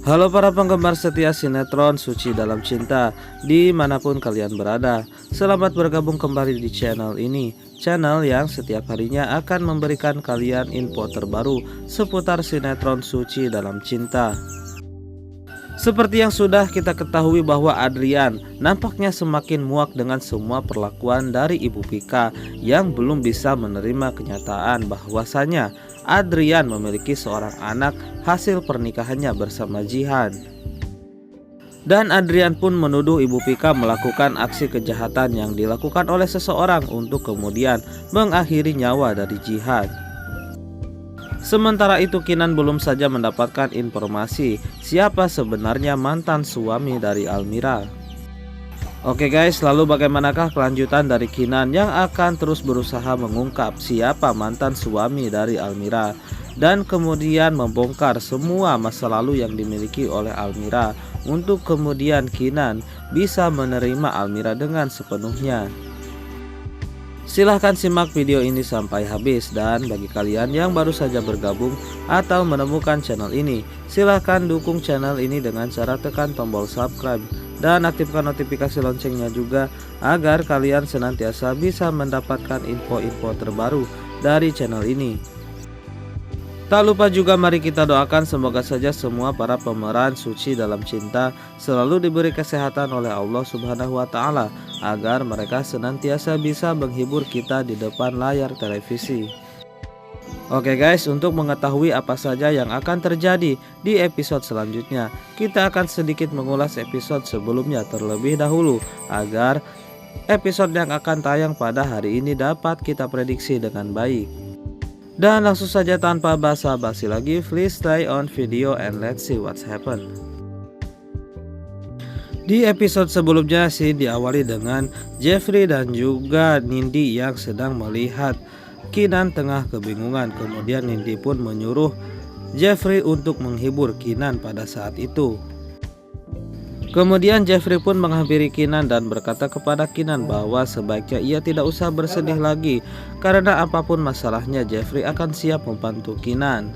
Halo para penggemar setia sinetron Suci Dalam Cinta dimanapun kalian berada. Selamat bergabung kembali di channel ini, channel yang setiap harinya akan memberikan kalian info terbaru seputar sinetron Suci Dalam Cinta. Seperti yang sudah kita ketahui bahwa Adrian nampaknya semakin muak dengan semua perlakuan dari Ibu Vika yang belum bisa menerima kenyataan bahwasanya Adrian memiliki seorang anak hasil pernikahannya bersama Jihan. Dan Adrian pun menuduh Ibu Vika melakukan aksi kejahatan yang dilakukan oleh seseorang untuk kemudian mengakhiri nyawa dari Jihan. Sementara itu Kinan belum saja mendapatkan informasi siapa sebenarnya mantan suami dari Almira. Oke guys, lalu bagaimanakah kelanjutan dari Kinan yang akan terus berusaha mengungkap siapa mantan suami dari Almira dan kemudian membongkar semua masa lalu yang dimiliki oleh Almira untuk kemudian Kinan bisa menerima Almira dengan sepenuhnya. Silahkan simak video ini sampai habis, dan bagi kalian yang baru saja bergabung atau menemukan channel ini, silahkan dukung channel ini dengan cara tekan tombol subscribe dan aktifkan notifikasi loncengnya juga agar kalian senantiasa bisa mendapatkan info-info terbaru dari channel ini. Tak lupa juga mari kita doakan semoga saja semua para pemeran Suci Dalam Cinta selalu diberi kesehatan oleh Allah Subhanahu wa Ta'ala agar mereka senantiasa bisa menghibur kita di depan layar televisi. Oke guys, untuk mengetahui apa saja yang akan terjadi di episode selanjutnya, kita akan sedikit mengulas episode sebelumnya terlebih dahulu agar episode yang akan tayang pada hari ini dapat kita prediksi dengan baik. Dan langsung saja tanpa basa-basi lagi, please stay on video and let's see what's happen. Di episode sebelumnya sih diawali dengan Jeffrey dan juga Nindi yang sedang melihat Kinan tengah kebingungan. Kemudian Nindi pun menyuruh Jeffrey untuk menghibur Kinan pada saat itu. Kemudian Jeffrey pun menghampiri Kinan dan berkata kepada Kinan bahwa sebaiknya ia tidak usah bersedih lagi karena apapun masalahnya Jeffrey akan siap membantu Kinan.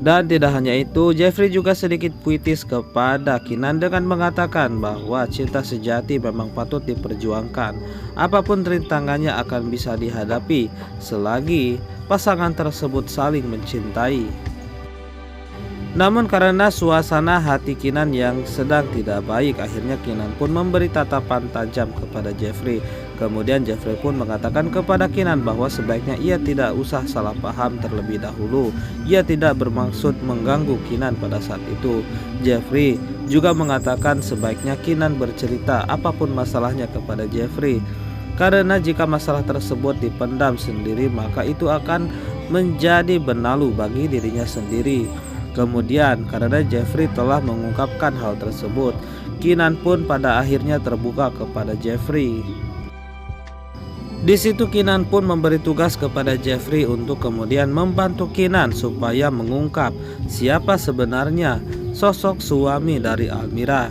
Dan tidak hanya itu, Jeffrey juga sedikit puitis kepada Kinan dengan mengatakan bahwa cinta sejati memang patut diperjuangkan. Apapun rintangannya akan bisa dihadapi selagi pasangan tersebut saling mencintai. Namun karena suasana hati Kinan yang sedang tidak baik, akhirnya Kinan pun memberi tatapan tajam kepada Jeffrey. Kemudian Jeffrey pun mengatakan kepada Kinan bahwa sebaiknya ia tidak usah salah paham terlebih dahulu. Ia tidak bermaksud mengganggu Kinan pada saat itu. Jeffrey juga mengatakan sebaiknya Kinan bercerita apapun masalahnya kepada Jeffrey, karena jika masalah tersebut dipendam sendiri maka itu akan menjadi benalu bagi dirinya sendiri. Kemudian karena Jeffrey telah mengungkapkan hal tersebut, Kinan pun pada akhirnya terbuka kepada Jeffrey. Di situ Kinan pun memberi tugas kepada Jeffrey untuk kemudian membantu Kinan supaya mengungkap siapa sebenarnya sosok suami dari Almira.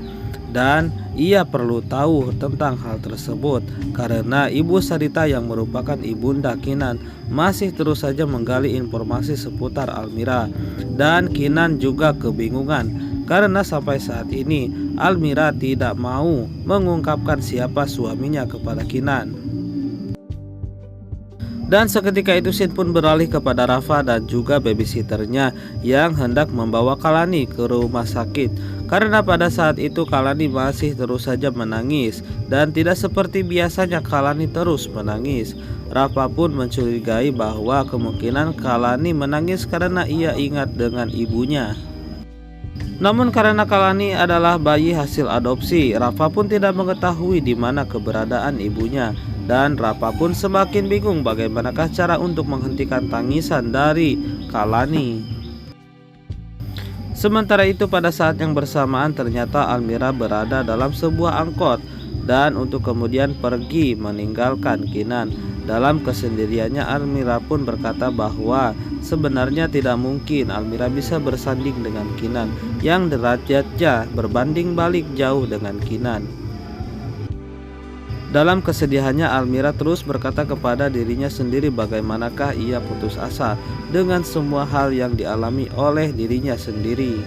Dan ia perlu tahu tentang hal tersebut karena Ibu Sarita yang merupakan ibunda Kinan masih terus saja menggali informasi seputar Almira. Dan Kinan juga kebingungan karena sampai saat ini Almira tidak mau mengungkapkan siapa suaminya kepada Kinan. Dan seketika itu scene pun beralih kepada Rafa dan juga babysitternya yang hendak membawa Kalani ke rumah sakit. Karena pada saat itu Kalani masih terus saja menangis dan tidak seperti biasanya Kalani terus menangis. Rafa pun mencurigai bahwa kemungkinan Kalani menangis karena ia ingat dengan ibunya. Namun karena Kalani adalah bayi hasil adopsi, Rafa pun tidak mengetahui di mana keberadaan ibunya. Dan Rafa pun semakin bingung bagaimanakah cara untuk menghentikan tangisan dari Kalani. Sementara itu pada saat yang bersamaan ternyata Almira berada dalam sebuah angkot dan untuk kemudian pergi meninggalkan Kinan. Dalam kesendiriannya Almira pun berkata bahwa sebenarnya tidak mungkin Almira bisa bersanding dengan Kinan yang derajatnya berbanding balik jauh dengan Kinan. Dalam kesedihannya Almira terus berkata kepada dirinya sendiri bagaimanakah ia putus asa dengan semua hal yang dialami oleh dirinya sendiri.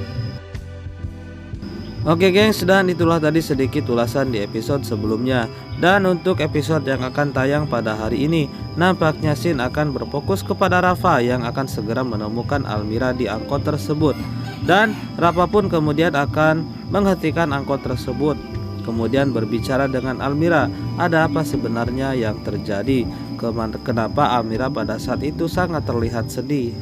Oke gengs, dan itulah tadi sedikit ulasan di episode sebelumnya. Dan untuk episode yang akan tayang pada hari ini, nampaknya Shin akan berfokus kepada Rafa yang akan segera menemukan Almira di angkot tersebut. Dan Rafa pun kemudian akan menghentikan angkot tersebut, kemudian berbicara dengan Almira, ada apa sebenarnya yang terjadi, kenapa Almira pada saat itu sangat terlihat sedih.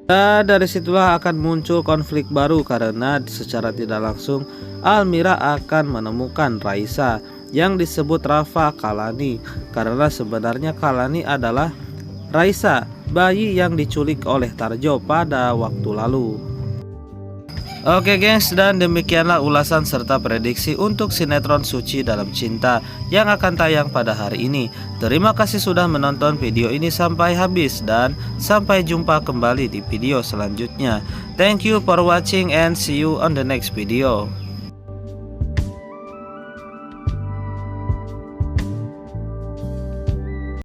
Dan dari situlah akan muncul konflik baru karena secara tidak langsung Almira akan menemukan Raisa yang disebut Rafa Kalani, karena sebenarnya Kalani adalah Raisa, bayi yang diculik oleh Tarjo pada waktu lalu. Oke gengs, dan demikianlah ulasan serta prediksi untuk sinetron Suci Dalam Cinta yang akan tayang pada hari ini. Terima kasih sudah menonton video ini sampai habis, dan sampai jumpa kembali di video selanjutnya. Thank you for watching and see you on the next video.